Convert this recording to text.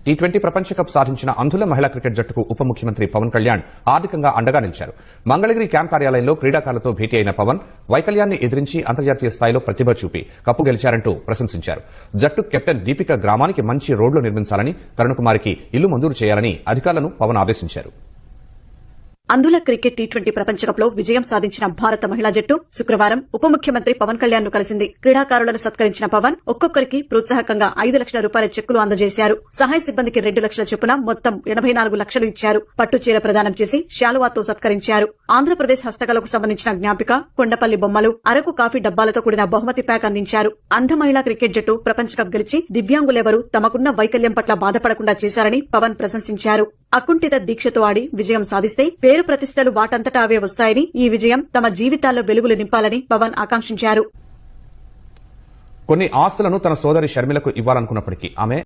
T20 ప్రపంచ cup సాధించిన అంధుల మహిళా క్రికెట్ జట్టుకు ఉప ముఖ్యమంత్రి పవన్ కళ్యాణ్ ఆర్థికంగా అండగా నిలిచారు. మంగళగిరి క్యాంప్ కార్యాలయంలో క్రీడాకారులతో భేటీ అయిన పవన్ వైకల్యాన్ని ఎదిరించి అంతర్జాతీయ స్థాయిలో ప్రతిభ చూపి కప్పు గెలిచారంటూ ప్రశంసించారు. జట్టు కెప్టెన్ దీపిక గ్రామానికి మంచి రోడ్లు నిర్మించాలని, తరుణకుమారికి ఇల్లు మంజూరు చేయాలని అధికారులను పవన్ ఆదేశించారు. అంధుల క్రికెట్ టీ20 ప్రపంచకప్ లో విజయం సాధించిన భారత మహిళా జట్టు శుక్రవారం ఉప ముఖ్యమంత్రి పవన్ కళ్యాణ్ ను కలిసింది. క్రీడాకారులను సత్కరించిన పవన్ ఒక్కొక్కరికి ప్రోత్సాహకంగా 5 లక్షల రూపాయల చెక్కులు అందజేశారు. సహాయ సిబ్బందికి 2 లక్షల చొప్పున మొత్తం 84 లక్షలు ఇచ్చారు. పట్టుచీర ప్రదానం చేసి శాలువాతో సత్కరించారు. ఆంధ్రప్రదేశ్ హస్తకళకు సంబంధించిన జ్ఞాపిక, కొండపల్లి బొమ్మలు, అరకు కాఫీ డబ్బాలతో కూడిన బహుమతి ప్యాక్ అందించారు. అంధ మహిళా క్రికెట్ జట్టు ప్రపంచ కప్ గెలిచి దివ్యాంగులెవరూ తమకున్న వైకల్యం పట్ల బాధపడకుండా చేశారని పవన్ ప్రశంసించారు. అకుంఠిత దీక్షతో ఆడి విజయం సాధిస్తే పేరు ప్రతిష్టలు వాటంతటా అవే వస్తాయని, ఈ విజయం తమ జీవితాల్లో వెలుగులు నింపాలని పవన్ ఆకాంక్షించారు. కొన్ని ఆస్తులను తన సోదరి షర్మిలకు ఇవ్వాలనుకున్నప్పటికీ ఆమె